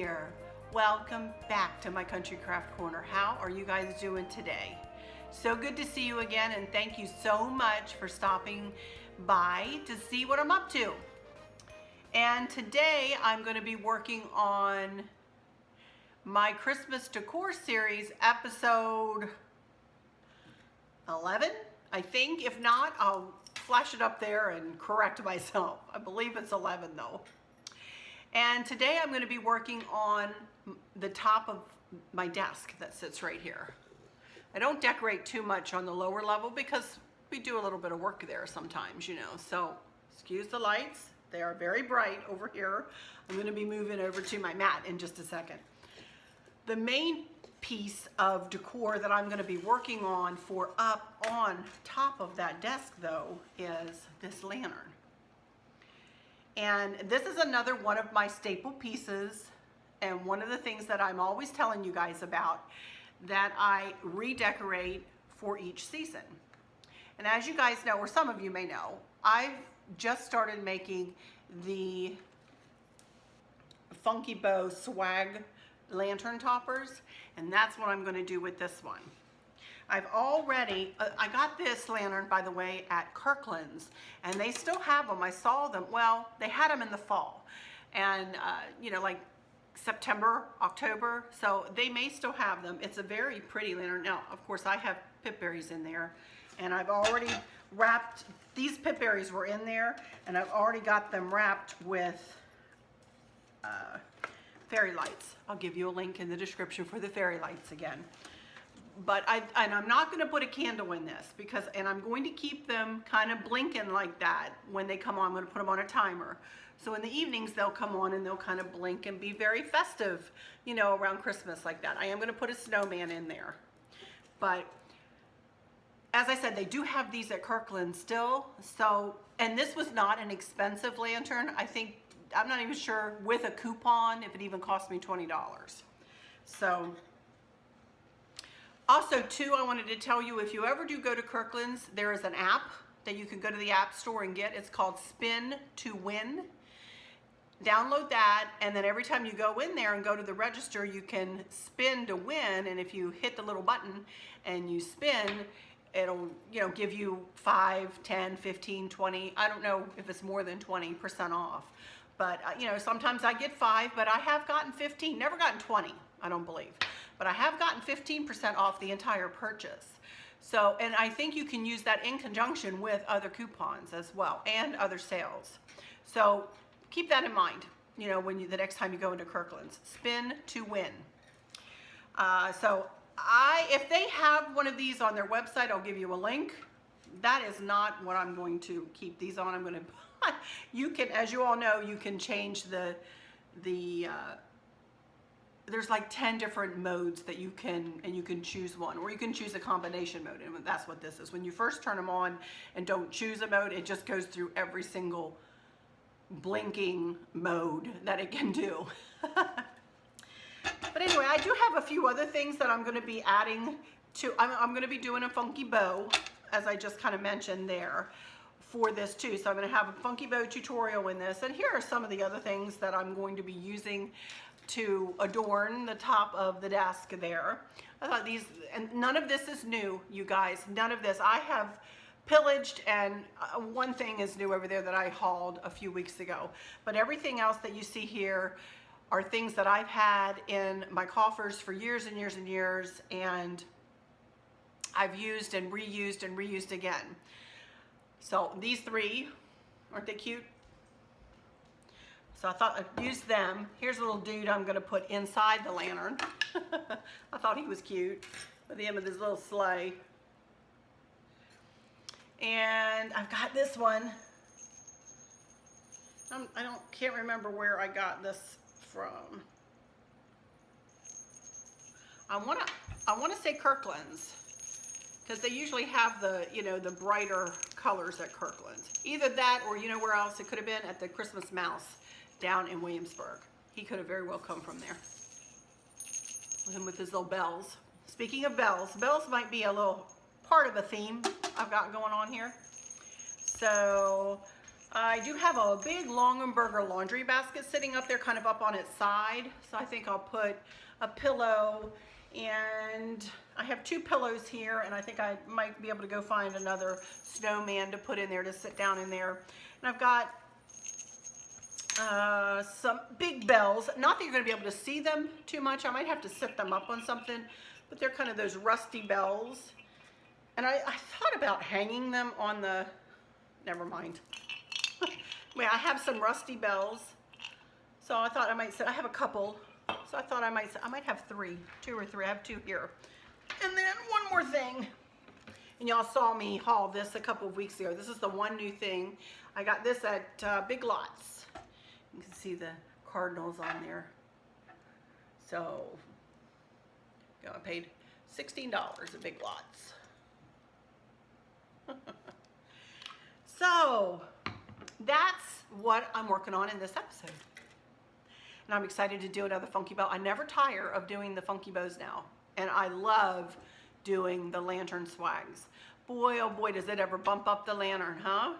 here. Welcome back to my Country Craft Corner. How are you guys doing today? So good to see you again, and thank you so much for stopping by to see what I'm up to. And today I'm going to be working on my Christmas Decor series, episode 11, I think. If not, I'll flash it up there and correct myself. I believe it's 11 though. And today I'm going to be working on the top of my desk that sits right here. I don't decorate too much on the lower level because we do a little bit of work there sometimes, you know. So excuse the lights. They are very bright over here. I'm going to be moving over to my mat in just a second. The main piece of decor that I'm going to be working on for up on top of that desk though is this lantern. And this is another one of my staple pieces, and one of the things that I'm always telling you guys about that I redecorate for each season. And as you guys know, or some of you may know, I've just started making the Funky Bow swag lantern toppers, and that's what I'm going to do with this one. I've already, I got this lantern, by the way, at Kirkland's, and they still have them. I saw them, well, they had them in the fall, and you know, like September, October, so they may still have them. It's a very pretty lantern. Now, of course, I have pip berries in there, and I've already wrapped, these pip berries were in there, and I've already got them wrapped with fairy lights. I'll give you a link in the description for the fairy lights again. But I'm not going to put a candle in this because, and I'm going to keep them kind of blinking like that when they come on. I'm going to put them on a timer. So in the evenings they'll come on and they'll kind of blink and be very festive, you know, around Christmas like that. I am going to put a snowman in there. But as I said, they do have these at Kirkland still. So, and this was not an expensive lantern. I think, I'm not even sure with a coupon if it even cost me $20. So, also too, I wanted to tell you, if you ever do go to Kirkland's, there is an app that you can go to the app store and get. It's called Spin to Win. Download that, and then every time you go in there and go to the register, you can spin to win. And if you hit the little button and you spin, it'll, you know, give you 5, 10, 15, 20. I don't know if it's more than 20% off. But, you know, sometimes I get 5, but I have gotten 15, never gotten 20, I don't believe. But I have gotten 15% off the entire purchase. So, and I think you can use that in conjunction with other coupons as well and other sales. So keep that in mind, you know, when you, the next time you go into Kirkland's. Spin to win. So if they have one of these on their website, I'll give you a link. That is not what I'm going to keep these on. I'm going to, you can, as you all know, you can change there's like 10 different modes that you can, and you can choose one, or you can choose a combination mode, and that's what this is. When you first turn them on and don't choose a mode, it just goes through every single blinking mode that it can do. But anyway, I do have a few other things that I'm going to be adding to, I'm going to be doing a Funky Bow, as I just kind of mentioned there, for this too. So I'm going to have a Funky Bow tutorial in this, and here are some of the other things that I'm going to be using to adorn the top of the desk there. I thought these, and none of this is new, you guys, none of this. I have pillaged, and one thing is new over there that I hauled a few weeks ago, but everything else that you see here are things that I've had in my coffers for years and years and years, and I've used and reused again. So these three, aren't they cute? So I thought I'd use them. Here's a little dude I'm going to put inside the lantern. I thought he was cute with him with his little sleigh. And I've got this one. Can't remember where I got this from. I want to say Kirkland's, because they usually have the, you know, the brighter colors at Kirkland's. Either that, or you know where else it could have been, at the Christmas Mouse down in Williamsburg. He could have very well come from there. Him with his little bells. Speaking of bells, bells might be a little part of a theme I've got going on here. So I do have a big Longenberger laundry basket sitting up there, kind of up on its side. So I think I'll put a pillow, and I have 2 pillows here, and I think I might be able to go find another snowman to put in there to sit down in there. And I've got some big bells. Not that you're going to be able to see them too much. I might have to set them up on something, but they're kind of those rusty bells. And I thought about hanging them on the, never mind. I have some rusty bells, so I thought I might say, I have a couple, so I thought I might have 2 or 3. I have 2 here. And then one more thing, and y'all saw me haul this a couple of weeks ago. This is the one new thing. I got this at Big Lots. You can see the cardinals on there. So, I paid $16 at Big Lots. So, that's what I'm working on in this episode. And I'm excited to do another funky bow. I never tire of doing the funky bows now. And I love doing the lantern swags. Boy, oh boy, does it ever bump up the lantern, huh?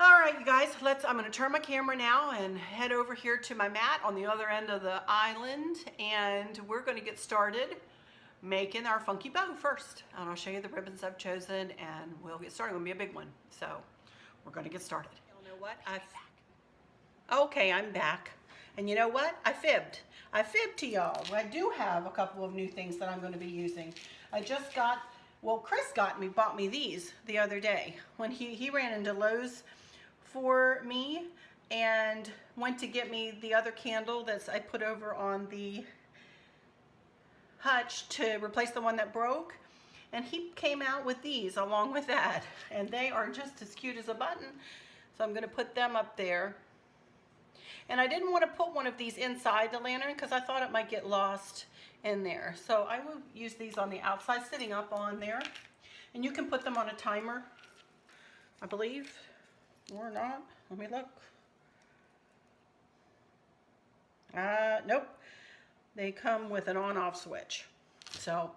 All right, you guys, I'm gonna turn my camera now and head over here to my mat on the other end of the island. And we're gonna get started making our funky bow first. And I'll show you the ribbons I've chosen, and we'll get started. It's gonna be a big one. So we're gonna get started. You know what? Okay, I'm back. And you know what? I fibbed to y'all. I do have a couple of new things that I'm going to be using. I just got, well, Chris bought me these the other day when he ran into Lowe's for me and went to get me the other candle that I put over on the hutch to replace the one that broke. And he came out with these along with that. And they are just as cute as a button. So I'm going to put them up there. And I didn't want to put one of these inside the lantern because I thought it might get lost in there. So I will use these on the outside, sitting up on there. And you can put them on a timer, I believe, or not. Let me look. Nope. They come with an on-off switch. So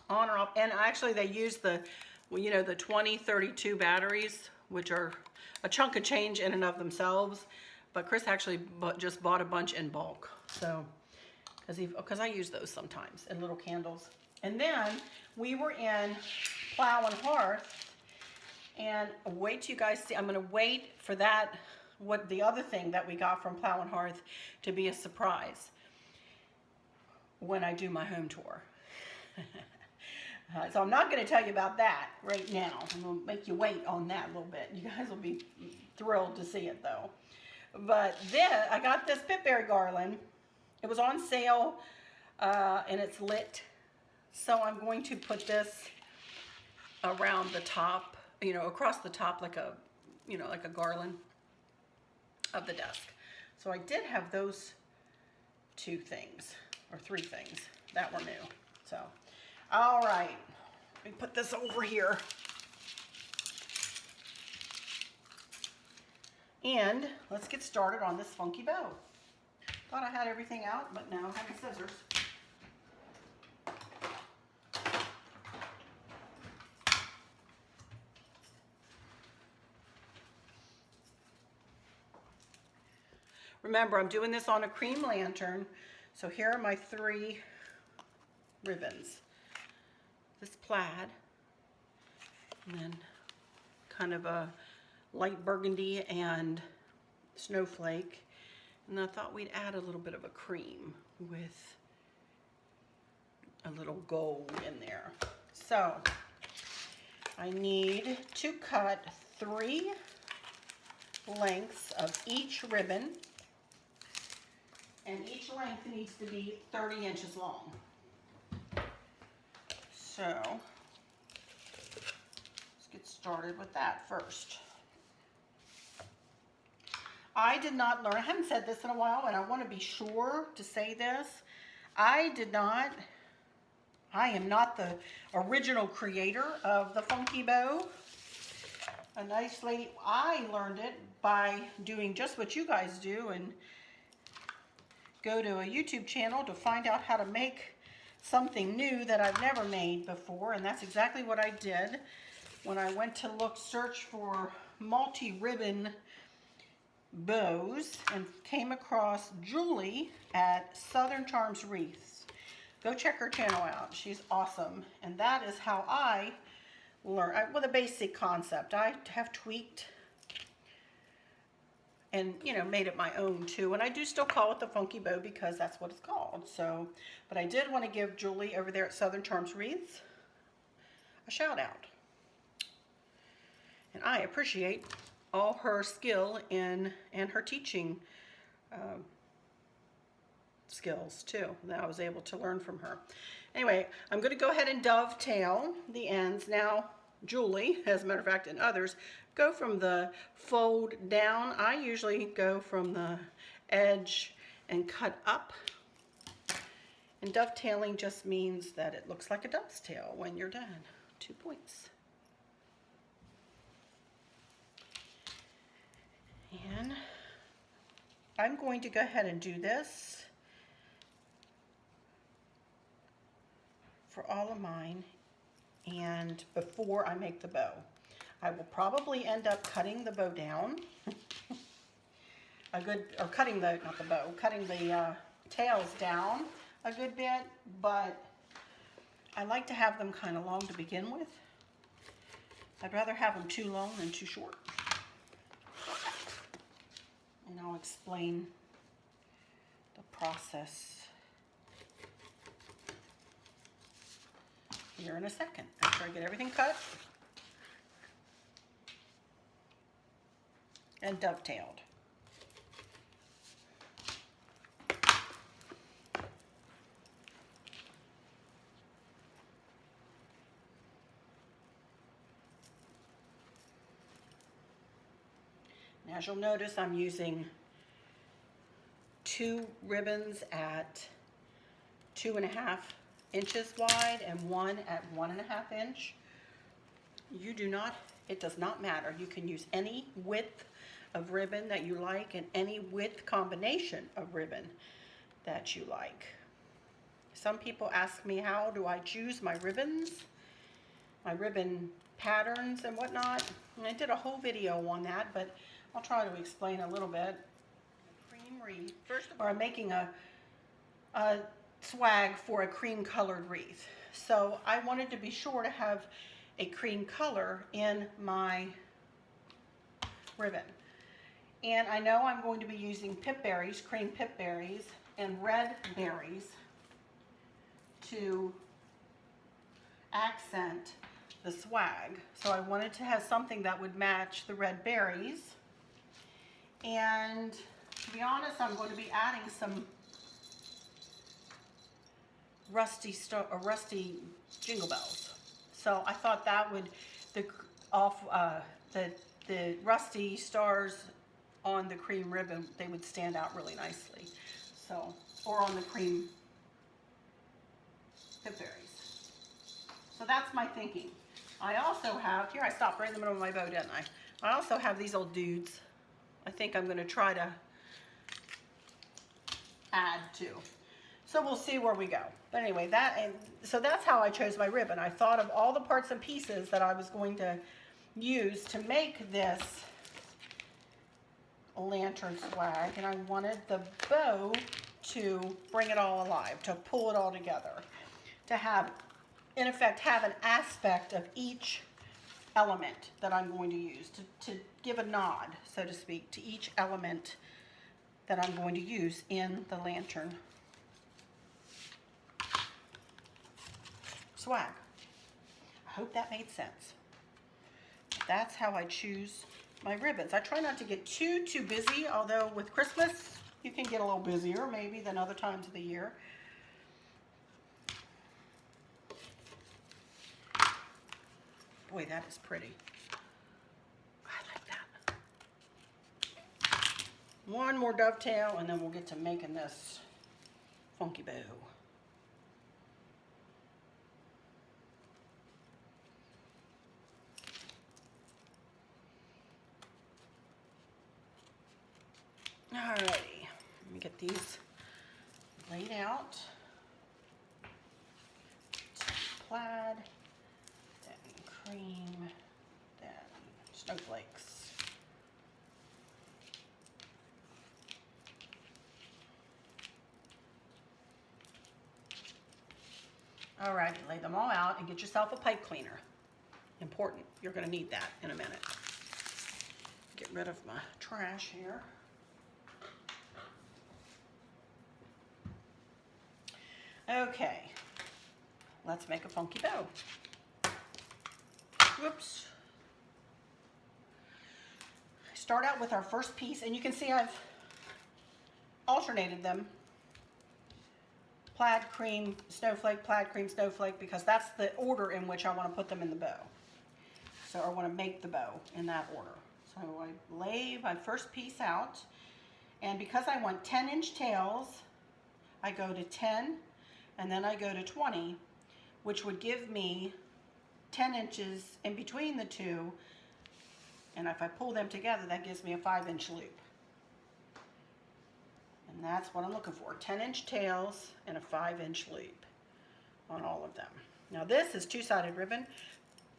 on or off. And actually they use the, well, you know, the 2032 batteries, which are a chunk of change in and of themselves. But Chris actually just bought a bunch in bulk. So, because I use those sometimes in little candles. And then we were in Plow and Hearth. And wait till you guys see, I'm going to wait for that, what the other thing that we got from Plow and Hearth to be a surprise when I do my home tour. So I'm not going to tell you about that right now. I'm going to make you wait on that a little bit. You guys will be thrilled to see it though. But then I got this Behr garland. It was on sale and it's lit. So I'm going to put this around the top, you know, across the top like a, you know, like a garland of the desk. So I did have those 2 things or 3 things that were new. So, all right, let me put this over here. And let's get started on this funky bow. Thought I had everything out, but now I have the scissors. Remember, I'm doing this on a cream lantern. So here are my 3 ribbons. This plaid, and then kind of a light burgundy and snowflake. And I thought we'd add a little bit of a cream with a little gold in there. So I need to cut 3 lengths of each ribbon, and each length needs to be 30 inches long. So let's get started with that first. I did not learn, I haven't said this in a while, and I want to be sure to say this. I am not the original creator of the funky bow. A nice lady, I learned it by doing just what you guys do and go to a YouTube channel to find out how to make something new that I've never made before, and that's exactly what I did when I went to search for multi-ribbon bows and came across Julie at Southern Charms Wreaths. Go check her channel out. She's awesome. And that is how I learned, with a basic concept. I have tweaked and, you know, made it my own too. And I do still call it the funky bow because that's what it's called. So, but I did want to give Julie over there at Southern Charms Wreaths a shout out. And I appreciate all her skill and her teaching skills too that I was able to learn from her. Anyway, I'm going to go ahead and dovetail the ends. Now, Julie, as a matter of fact, and others, go from the fold down. I usually go from the edge and cut up. And dovetailing just means that it looks like a dove's tail when you're done. 2 points. And I'm going to go ahead and do this for all of mine, and before I make the bow. I will probably end up cutting the bow down. Cutting the tails down a good bit, but I like to have them kind of long to begin with. I'd rather have them too long than too short. And I'll explain the process here in a second after I get everything cut and dovetailed. And as you'll notice, I'm using 2 ribbons at 2.5 inches wide and 1 at 1.5 inch. It does not matter. You can use any width of ribbon that you like and any width combination of ribbon that you like. Some people ask me, how do I choose my ribbons, my ribbon patterns and whatnot? And I did a whole video on that, but I'll try to explain a little bit. Cream wreath. First of all, I'm making a swag for a cream colored wreath. So I wanted to be sure to have a cream color in my ribbon. And I know I'm going to be using pip berries, cream pip berries, and red berries to accent the swag. So I wanted to have something that would match the red berries. And to be honest, I'm going to be adding some rusty jingle bells. So I thought that would, the rusty stars on the cream ribbon, they would stand out really nicely. So, or on the cream pip berries. So that's my thinking. I also have, here I stopped right in the middle of my bow, didn't I? I also have these old dudes. I think I'm going to try to add to. So we'll see where we go. But anyway, so that's how I chose my ribbon. I thought of all the parts and pieces that I was going to use to make this lantern swag, and I wanted the bow to bring it all alive, to pull it all together, to have, in effect, have an aspect of each element that I'm going to use, to give a nod, so to speak, to each element that I'm going to use in the lantern swag. I hope that made sense. That's how I choose my ribbons. I try not to get too busy, although with Christmas you can get a little busier maybe than other times of the year. Boy, that is pretty. I like that. One more dovetail and then we'll get to making this funky bow. Alrighty, let me get these laid out. Plaid, then cream, then snowflakes. All right, lay them all out and get yourself a pipe cleaner. Important, you're gonna need that in a minute. Get rid of my trash here. Okay, let's make a funky bow. Whoops. Start out with our first piece, and you can see I've alternated them. Plaid, cream, snowflake, plaid, cream, snowflake, because that's the order in which I want to put them in the bow. So I want to make the bow in that order. So I lay my first piece out, and because I want 10-inch tails, I go to 10, and then I go to 20, which would give me 10 inches in between the two, and if I pull them together, that gives me a 5-inch loop. And that's what I'm looking for, 10-inch tails and a 5-inch loop on all of them. Now this is two-sided ribbon,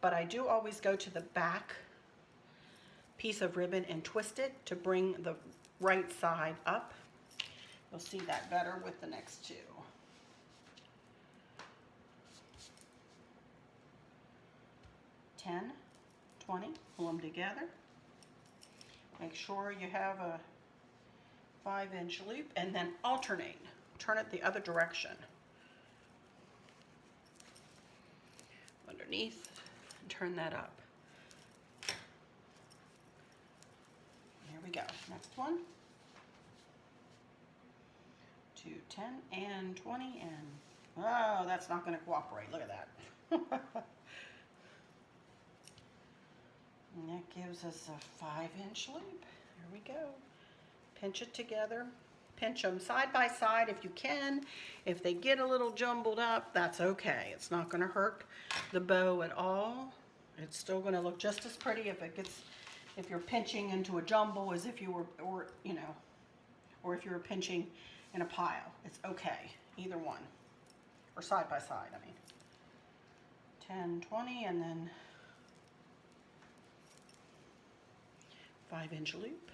but I do always go to the back piece of ribbon and twist it to bring the right side up. You'll see that better with the next two. Ten, 20, pull them together. Make sure you have a 5-inch loop, and then alternate. Turn it the other direction. Underneath, and turn that up. Here we go. Next one. 2, 10, and 20, and oh, that's not going to cooperate. Look at that. And that gives us a 5-inch loop. Here we go. Pinch it together. Pinch them side by side if you can. If they get a little jumbled up, that's okay. It's not going to hurt the bow at all. It's still going to look just as pretty if you're pinching into a jumble as if you were, or if you were pinching in a pile. It's okay, either one, or side by side. I mean, 10, 20, and then 5-inch loop.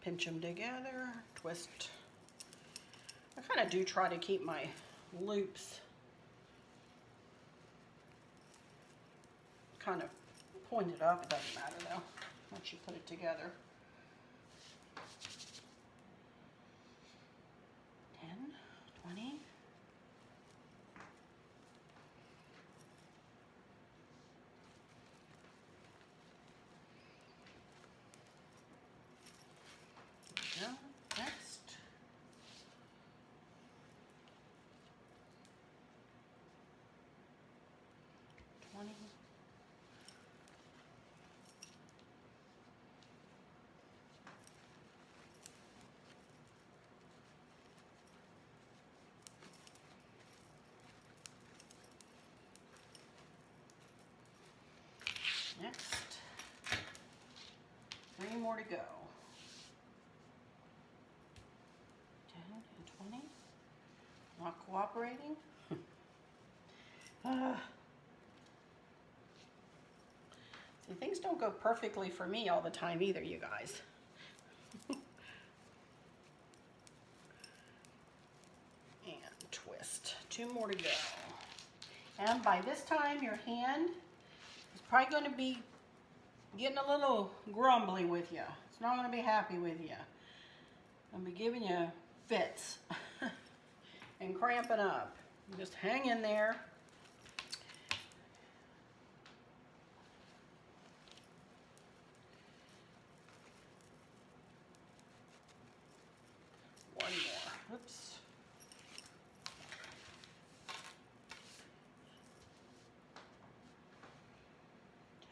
Pinch them together, twist. I kind of do try to keep my loops kind of pointed up. It doesn't matter though, once you put it together. 10, 20. Next. Next. 3 more to go. 10 and 20. Not cooperating. See, things don't go perfectly for me all the time either, you guys. And twist. 2 more to go. And by this time, your hand is probably going to be getting a little grumbly with you. It's not going to be happy with you. I'll be giving you fits and cramping up. Just hang in there. One more. Oops.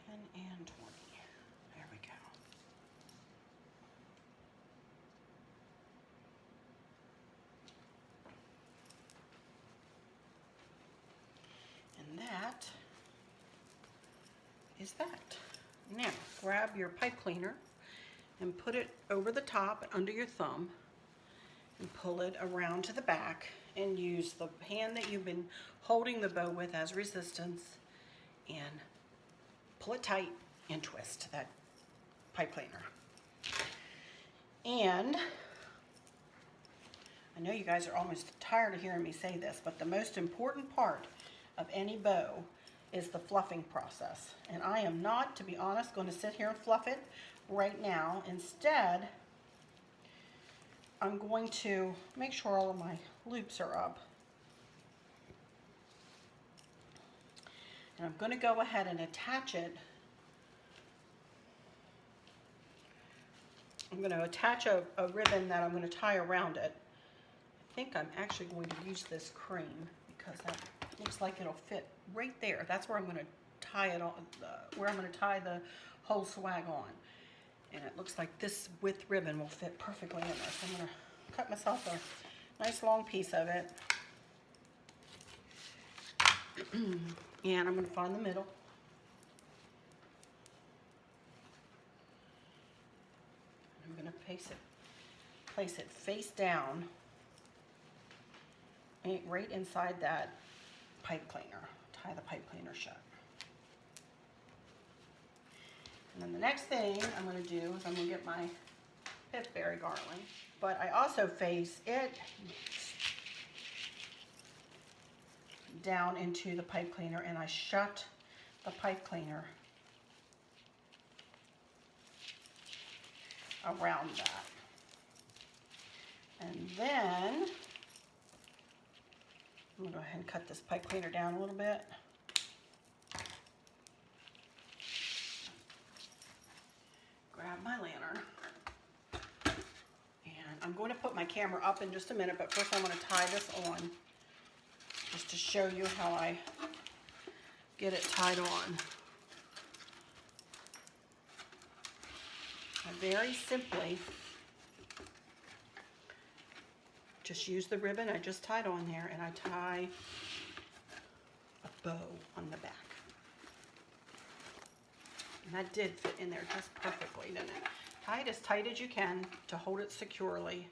And 20. There we go. And that is that. Now, grab your pipe cleaner and put it over the top under your thumb and pull it around to the back and use the hand that you've been holding the bow with as resistance and pull it tight and twist that pipe cleaner. And I know you guys are almost tired of hearing me say this, but the most important part of any bow is the fluffing process. And I am not, to be honest, going to sit here and fluff it right now. Instead, I'm going to make sure all of my loops are up. And I'm going to go ahead and attach it. I'm going to attach a ribbon that I'm going to tie around it. I think I'm actually going to use this cream because that looks like it'll fit right there. That's where I'm going to tie it on, where I'm going to tie the whole swag on. And it looks like this width ribbon will fit perfectly in there. So I'm going to cut myself a nice long piece of it. And I'm going to find the middle. I'm going to place it face down right inside that pipe cleaner. Tie the pipe cleaner shut. And then the next thing I'm going to do is I'm going to get my pithberry garland, but I also face it down into the pipe cleaner, and I shut the pipe cleaner around that. And then I'm going to go ahead and cut this pipe cleaner down a little bit. Grab my lantern. And I'm going to put my camera up in just a minute, but first I'm going to tie this on just to show you how I get it tied on. I very simply just use the ribbon I just tied on there, and I tie a bow on the back. And that did fit in there just perfectly, didn't it? Tie it as tight as you can to hold it securely.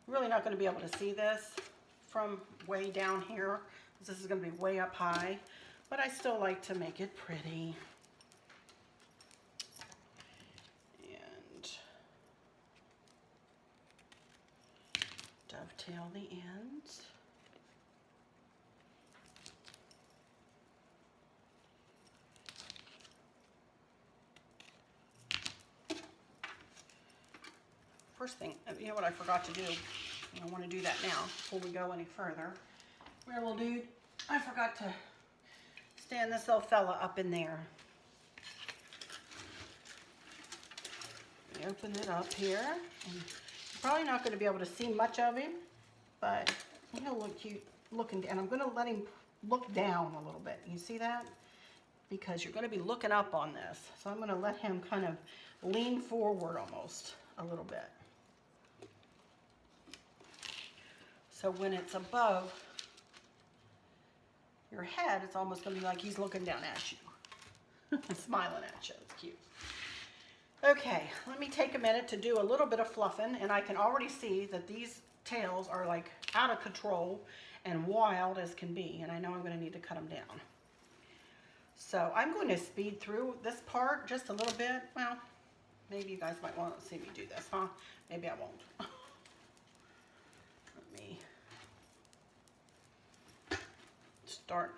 I'm really not going to be able to see this from way down here, because this is going to be way up high, but I still like to make it pretty. And dovetail the ends. First thing, you know what I forgot to do? I want to do that now before we go any further. Where we'll do, I forgot to stand this little fella up in there. We open it up here, and you're probably not going to be able to see much of him, but he'll look cute looking, and I'm going to let him look down a little bit. You see that? Because you're going to be looking up on this. So I'm going to let him kind of lean forward almost a little bit. So when it's above your head, it's almost going to be like he's looking down at you, smiling at you. It's cute. Okay, let me take a minute to do a little bit of fluffing, and I can already see that these tails are like out of control and wild as can be, and I know I'm going to need to cut them down. So I'm going to speed through this part just a little bit. Well, maybe you guys might want to see me do this, huh? Maybe I won't. Let me start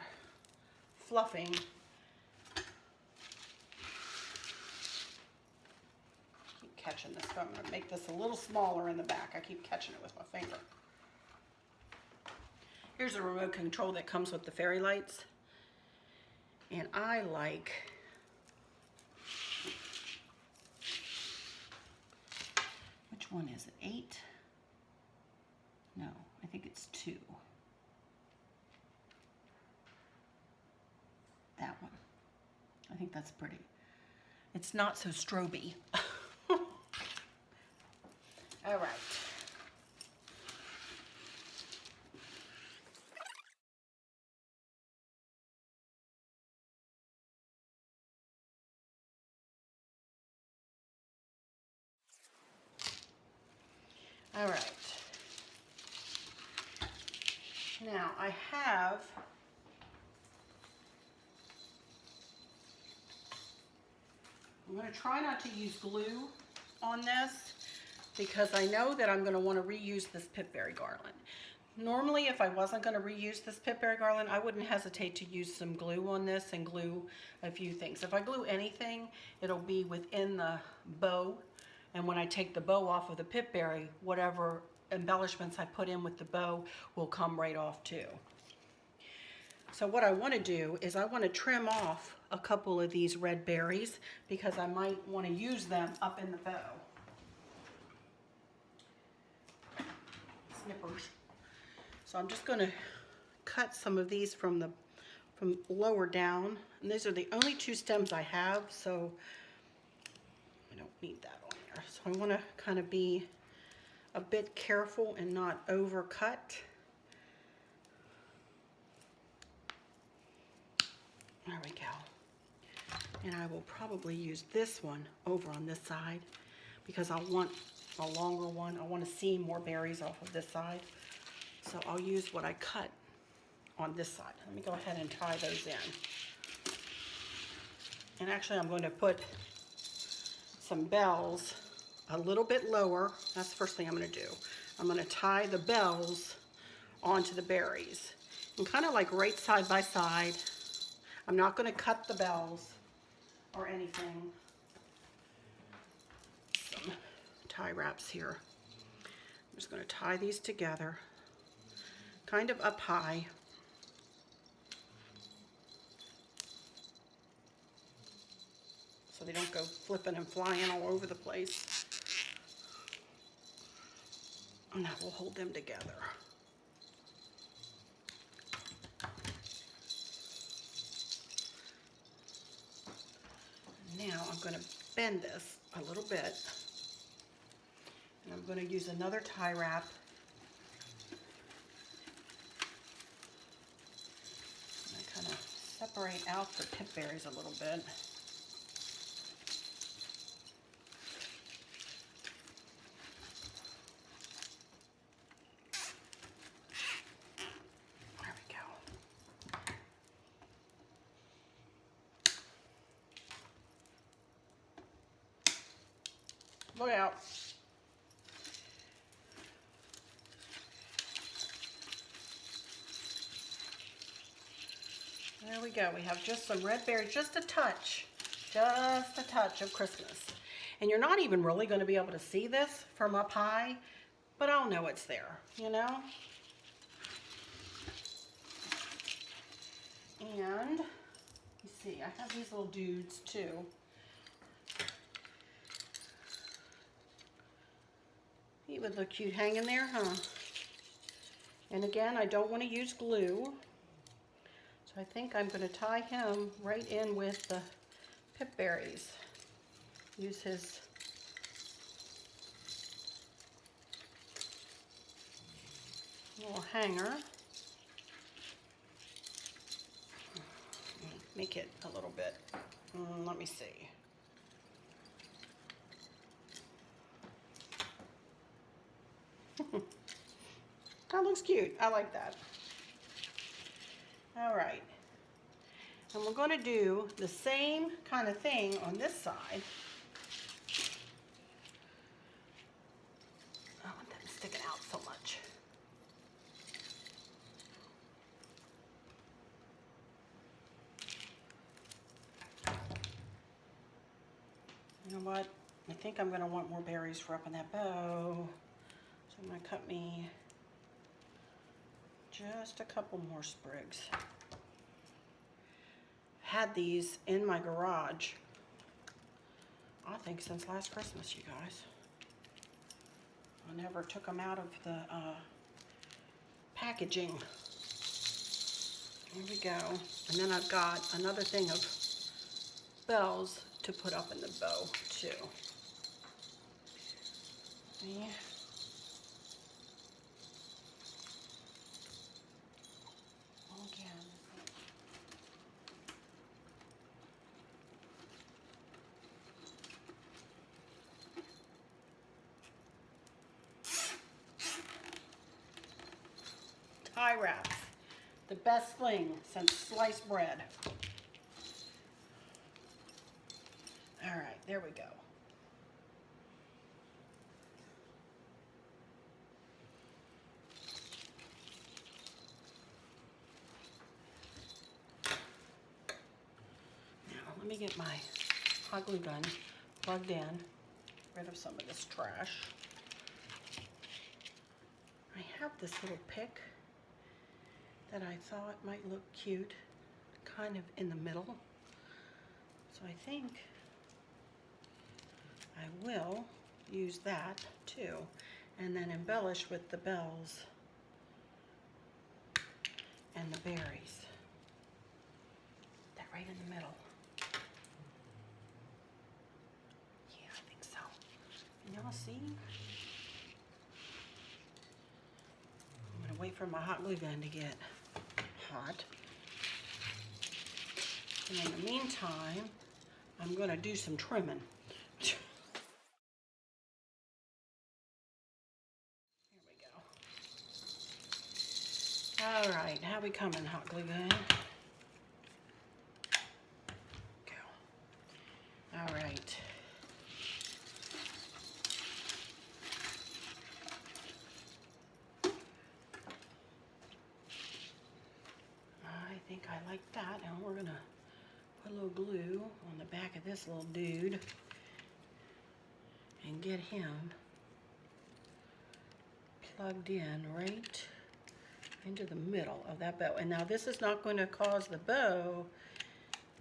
fluffing. Keep catching this. So I'm going to make this a little smaller in the back. I keep catching it with my finger. Here's a remote control that comes with the fairy lights. And I like which one is it? 8? No, I think it's 2. That one. I think that's pretty. It's not so stroby. All right. All right. Now I have I'm going to try not to use glue on this because I know that I'm going to want to reuse this pipberry garland. Normally, if I wasn't going to reuse this pipberry garland, I wouldn't hesitate to use some glue on this and glue a few things. If I glue anything, it'll be within the bow. And when I take the bow off of the pipberry, whatever embellishments I put in with the bow will come right off too. So what I want to do is I want to trim off a couple of these red berries because I might want to use them up in the bow. Snippers. So I'm just going to cut some of these from lower down. And these are the only two stems I have, so I don't need that on there. So I want to kind of be a bit careful and not overcut. There we go. And I will probably use this one over on this side because I want a longer one. I want to see more berries off of this side. So I'll use what I cut on this side. Let me go ahead and tie those in. And actually I'm going to put some bells a little bit lower. That's the first thing I'm going to do. I'm going to tie the bells onto the berries. And kind of like right side by side. I'm not going to cut the bells or anything. Some tie wraps here. I'm just going to tie these together. Kind of up high. So they don't go flipping and flying all over the place. And that will hold them together. Now I'm going to bend this a little bit. And I'm going to use another tie wrap. Separate out the pipberries a little bit. There we go. Look out. There we go. We have just some red berries, just a touch of Christmas. And you're not even really going to be able to see this from up high, but I'll know it's there, you know? And you see, I have these little dudes too. He would look cute hanging there, huh? And again, I don't want to use glue. I think I'm going to tie him right in with the pipberries. Use his little hanger. Make it a little bit, let me see. That looks cute. I like that. All right, and we're going to do the same kind of thing on this side. I don't want them sticking out so much. You know what? I think I'm going to want more berries for up in that bow. So I'm going to cut me just a couple more sprigs. Had these in my garage, I think since last Christmas, you guys. I never took them out of the packaging. Here we go. And then I've got another thing of bells to put up in the bow too. See? Tie wraps, the best thing since sliced bread. All All right, there we go. Now, let me get my hot glue gun plugged in, rid of some of this trash. I have this little pick that I thought might look cute, kind of in the middle. So I think I will use that too, and then embellish with the bells and the berries. That right in the middle. Yeah, I think so. Y'all see? I'm gonna wait for my hot glue gun to get hot. And in the meantime, I'm gonna do some trimming. Here we go. All right, how we coming, hot glue gun? Go. All right. I think I like that, and we're gonna put a little glue on the back of this little dude and get him plugged in right into the middle of that bow. And now this is not going to cause the bow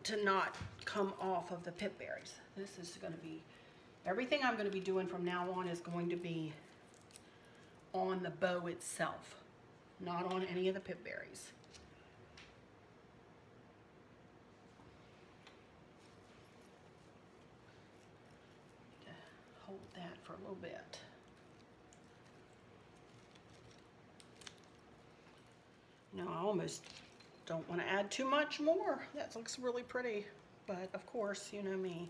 to not come off of the pip berries. This is going to be, everything I'm going to be doing from now on is going to be on the bow itself, not on any of the pip berries. Hold that for a little bit. Now I almost don't want to add too much more. That looks really pretty, but of course, you know me.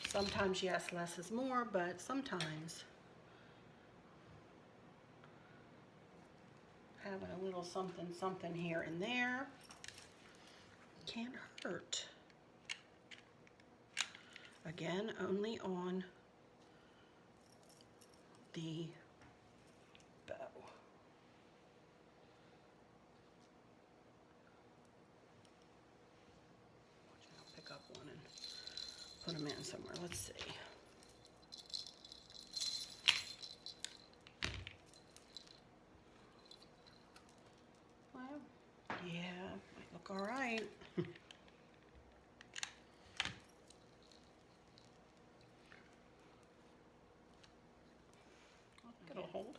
Sometimes, yes, less is more, but sometimes having a little something, something here and there can't hurt. Again, only on the bow. I'll pick up one and put them in somewhere. Let's see. Well, yeah, might look all right. It'll hold.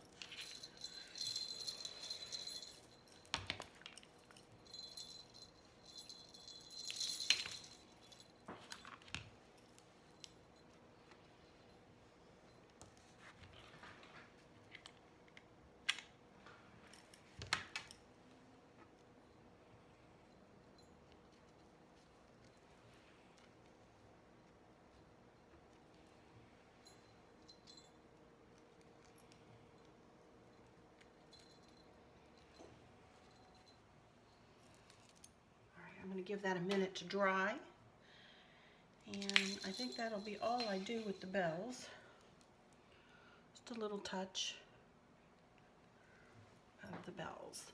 I'm going to give that a minute to dry, and I think that'll be all I do with the bells. Just a little touch of the bells.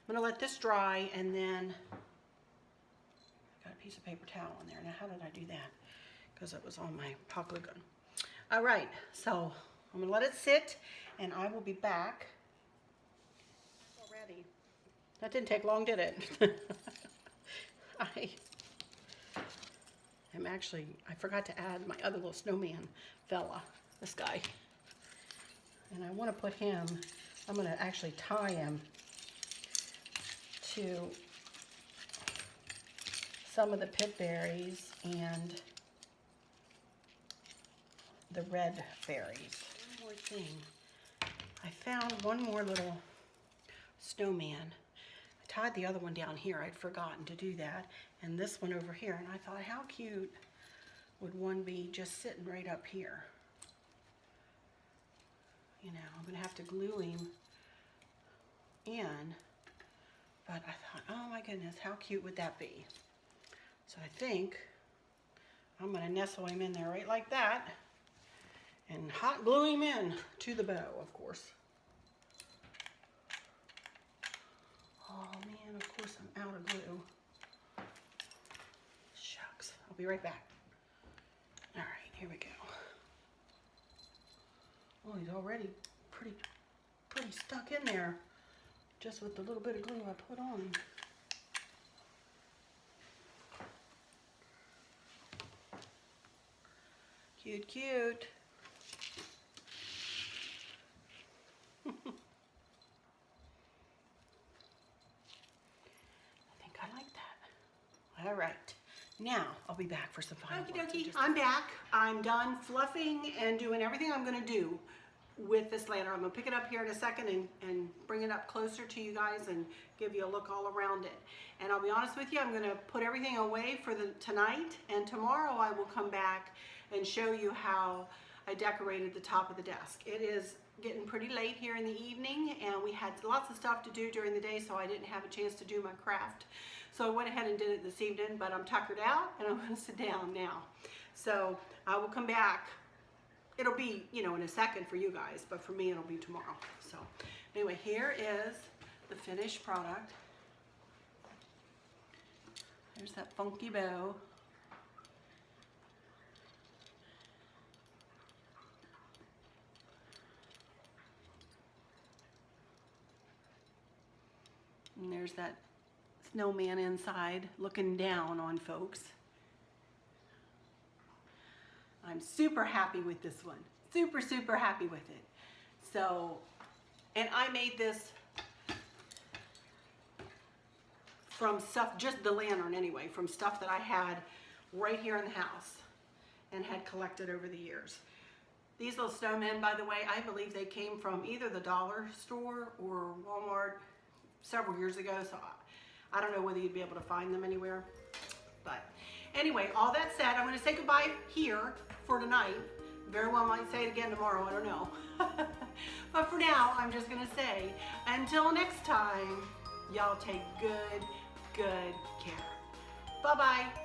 I'm going to let this dry, and then I got a piece of paper towel in there. Now, how did I do that? Because it was on my hot glue gun. All right, so I'm going to let it sit, and I will be back. Already. That didn't take long, did it? I forgot to add my other little snowman fella, this guy. And I want to put him, I'm going to actually tie him to some of the pip berries and the red berries. One more thing. I found one more little snowman. I tied the other one down here. I'd forgotten to do that. And this one over here. And I thought, how cute would one be just sitting right up here? You know, I'm going to have to glue him in. But I thought, oh my goodness, how cute would that be? So I think I'm gonna nestle him in there right like that and hot glue him in to the bow, of course. Oh man, of course I'm out of glue. Shucks, I'll be right back. All right, here we go. Oh, he's already pretty stuck in there just with the little bit of glue I put on him. Cute, cute. I think I like that. All right, now I'll be back for some final words. Okie dokie, I'm back. I'm done fluffing and doing everything I'm gonna do with this lantern. I'm gonna pick it up here in a second and bring it up closer to you guys and give you a look all around it. And I'll be honest with you, I'm gonna put everything away for tonight, and tomorrow I will come back and show you how I decorated the top of the desk. It is getting pretty late here in the evening, and we had lots of stuff to do during the day, so I didn't have a chance to do my craft. So I went ahead and did it this evening, but I'm tuckered out and I'm gonna sit down now. So I will come back. It'll be, you know, in a second for you guys, but for me it'll be tomorrow. So anyway, here is the finished product. There's that funky bow. And there's that snowman inside looking down on folks. I'm super happy with this one. Super, super happy with it. So, and I made this from stuff, just the lantern anyway, from stuff that I had right here in the house and had collected over the years. These little snowmen, by the way, I believe they came from either the dollar store or Walmart several years ago, so I don't know whether you'd be able to find them anywhere. But anyway, all that said, I'm going to say goodbye here for tonight. Very well might say it again tomorrow, I don't know. But for now, I'm just going to say, until next time, y'all take good care. Bye-bye.